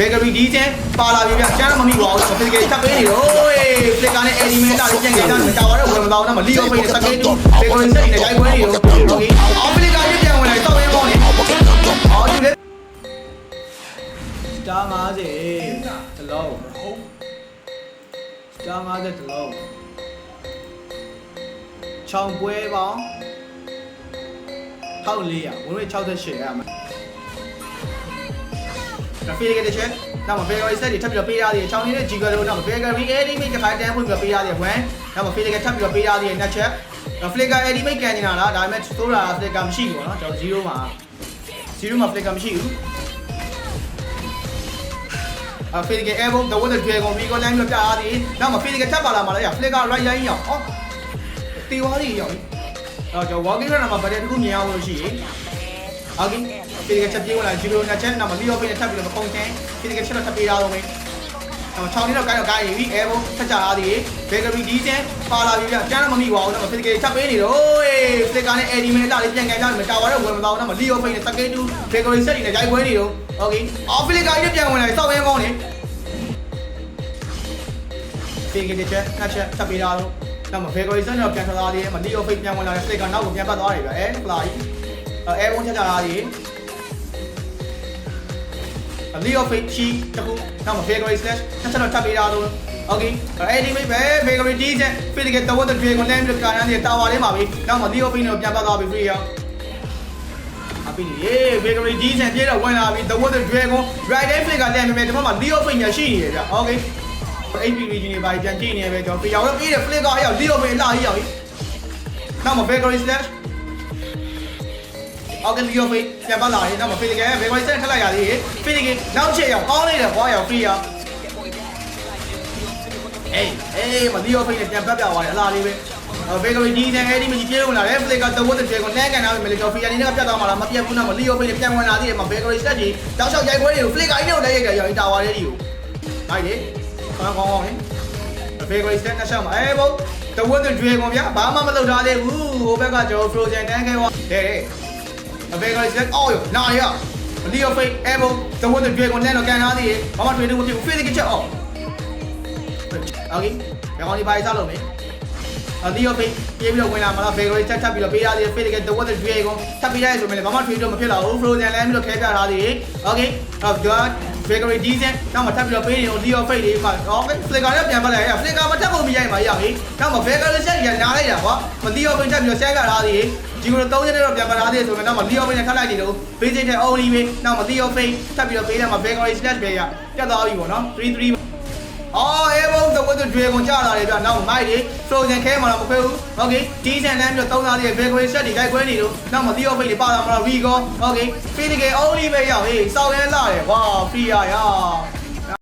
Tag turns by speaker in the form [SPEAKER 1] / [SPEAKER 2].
[SPEAKER 1] bakery DJ ပါလာပြီဗျကျန်းမမိပါဘူးဖိကေချက်ပေးနေတော့ဖလစ်ကာနဲ့ AD မဲတာလေးပြန်ကြတာမတော်တော့ဝင်မတော်တော့မလီယိုဖိတ်နဲ့စကေးတူ bakery စက်နေရိုက်ပွဲနေတော့โอเคအော်ဖလစ်ကာပြပြန်ဝင်လာတော့ရင်းပေါင်းနေအော်ဒီလေစတာ50တလုံးစတာ50တလုံးချောင်းပွဲပေါင်း1400ဝင်68ရမှာဖေးခဲ့တဲ့ချက်နောက်မှာဖေးခဲ့ဆက်တွေထပ်ပြီးတော့ပေးရသေးတယ်ချောင်းနေတဲ့ဂျီဂါတို့နောက်မှာဖေးခဲ့ပြီး AD မိတ်တစ်ခါတန်းဖွင့်ပြီးတော့ပေးရသေးတယ်ဝမ်နောက်မှာဖေးခဲ့ထပ်ပြီးတော့ပေးရသေးတယ်နှစ်ချက်ဖလစ်ကာ AD မိတ်ကန်နေတာလားဒါပေမဲ့သိုးတာဖလစ်ကာမရှိဘူးပေါ့နော်ကျွန်တော်0မှာဖလစ်ကာမရှိဘူးဖေးခဲ့ Airborne တော့တဲ့ကျွဲကုန်ပြီးတော့လမ်းပြီးတော့ပြရသေးနောက်မှာဖေးခဲ့ထပ်ပါလာမှာလဲဖလစ်ကာ right ရိုင်းရောက်အော်တီဝါးလေးရောက်အဲ့တော့ကျွန်တော် walking run မှာဗတ်တဲ့တစ်ခုမြင်အောင်လို့ရှိရင်โอเคဒီကချက်ပြေးဝင်လာ0နဲ့ချက်နောက်မှာလီယိုဖိတ်နဲ့ထပ်ပြီးတော့ပုံချင်းဒီကချက်တော့ထပ်ပြေးရအောင်မယ်နောက်6နှစ်တော့ကိုင်းတော့ကိုင်းပြီအဲဘုံထက်ကြအားသေးဘေကရီဒီဇင်ပါလာပြီဗျကျန်းတော့မမိပါဘူးတော့ဒီကချက်ပေးနေတော့ဖလစ်ကာနဲ့ AD မဲတာလေးပြန်ကန်ကြမယ်တာဝါတော့ဝင်မသွားဘူးတော့လီယိုဖိတ်နဲ့စကေးတူဘေကရီဆက်နေနဲ့ရိုက်ပွဲနေတော့โอเคအော်ဖလစ်ကာကြီးပြန်ဝင်လာစောက်ရင်းကောင်းနေဒီကချက်နှစ်ချက်ထပ်ပေးရတော့နောက်မှာဘေကရီဆက်တော့ပြန်ထွက်သွားသေးတယ်မလီယိုဖိတ်ပြန်ဝင်လာတဲ့ဖလစ်ကာနောက်ကိုပြန်ပတ်သွားတယ်ဗျဖလာကြီးအဲဘုံချက်ကြတာဒီလီယိုဖိတ်ချီတခုနောက်မှာ bakery slash ဆက်ဆက်တော့ထပ်ပေးတာလို့ okay အဲ့ဒီမိပဲ bakery tea ချက်ဖိတ်ကတော့တဲ့ drink ကိုလမ်းပြီးကာရန်ဒီတာဝါလေးမှာပြီနောက်မှာလီယိုဖိတ်နဲ့ပြန်ပတ်သွားပြီ free ရောအပီး bakery tea ချက်ပြေတော့ဝင်လာပြီတဲ့ drink ကို right day flick ကလမ်းပြီးဒီမှာလီယိုဖိတ်ညာရှိနေတယ်ဗျ okay AP region တွေပါပြန်ကြည့်နေပဲကျွန်တော်ပြရောပြေးတယ် flick ကအဲ့ရောက်လီယိုဖိတ်လာကြီးရောက်ပြီနောက်မှာ bakery slash အောက်ကလီယိုဖိတ်ပြန်ပတ်လာရင်နောက်မှာဖိလီကဘေကွိုင်ဆက်ထက်လိုက်ရသေးတယ်ဖိလီကနောက်ချက်ရောက်ကောင်းနေတယ်ကွာရောက်ဖရီးရောက်အေးမလီယိုဖိတ်နဲ့ပြန်ပတ်ပြသွားတယ်အလားလေးပဲဘေကွိုင်ဒီနဲ့အဲ့ဒီမကြီးပြေးဝင်လာတယ်ဖိလီကတဝတ်တဲ့ကိုနှဲကန်ထားပြီမလီကဖရီးယာနေကပြတ်သွားမှာလားမပြတ်ဘူးနော်မလီယိုဖိတ်နဲ့ပြန်ဝင်လာသေးတယ်မဘေကွိုင်ဆက်ကြီးတောက်လျှောက်ရိုက်ခွဲတွေကိုဖိလီကအိနဲ့လည်းရိုက်တယ်ရောက်တာဝါလေးတွေကိုနိုင်တယ်ကောင်းကောင်းဟဲ့ဘေကွိုင်ဆက်နဲ့ရှောက်မှာဘုတ်တဝတ်တဲ့တွေကုန်ဗျာဘာမှမလုပ်ထားသေးဘူးဟိုဘက်ကကျွန်တော် frozen တန်းခဲသွားအဘေကလေးစက်အော်ယောနာရလီယိုဖိတ်အဲဘုံတဝတ်တွေကွန်နဲ့တော့ကန်ထားသေးတယ်ဘာမှတွေးလို့မဖြစ်ဘူးဖေးတဲ့ချက်အော်โอเคဘယ်ကောင်ဒီပါစားလို့မေလီယိုဖိတ်ပြေးပြီးတော့ဝင်လာမှာတော့ဘေကလေးချက်ထပ်ပြီးတော့ပေးရသေးတယ်ဖေးတဲ့တဝတ်တွေကွန်ထပ်ပေးရတယ်ဆိုမှလည်းဘာမှတွေးလို့မဖြစ်တော့ဘူး frozen လမ်းပြီးတော့ခဲပြထားသေးတယ်โอเคတော့ဘေကရီဒီဇင်နောက်မှထပ်ပြီးတော့ပေးနေတော့လီယိုဖိတ်လေးမှာဟောဖလစ်ကာနဲ့ပြန်ပတ်လိုက်ရဖလစ်ကာမထပ်ဖို့မရိုက်ပါရပြီနောက်မှဘေကလေးချက်ရနားလိုက်တာကွာမလီယိုဖိတ်ထပ်ပြီးတော့ဆဲပြထားသေးတယ်ဒီကို3ရက်နဲ့တော့ပြန်ပတ်ထားသေးတယ်ဆိုတော့နောက်မှလီယိုဖိတ်နဲ့ထပ်လိုက်နေတော့ဘေးစိတ်တဲ့ only ပဲနောက်မှလီယိုဖိတ်ထပ်ပြီးတော့ပေးတယ်မှာဘေကရီစလက်ပဲရပြတ်သွားပြီပေါ့နော်3-3အော်အဲဘုံတော့ကိုတွေကုန်ကြလာတယ်ဗျနောက်မိုက်တွေ frozen ခဲမှာတော့မခွဲဘူးโอเคဒီဇန်လမ်းပြီးတော့3သားသေးတယ်ဘေကရီဆက်တွေလိုက်ခွဲနေတော့နောက်မှလီယိုဖိတ်တွေပါလာမှာတော့ Vigo โอเค free တကယ် only ပဲရောက်ဟေးစောက်ရဲလာတယ်ကွာ free ရ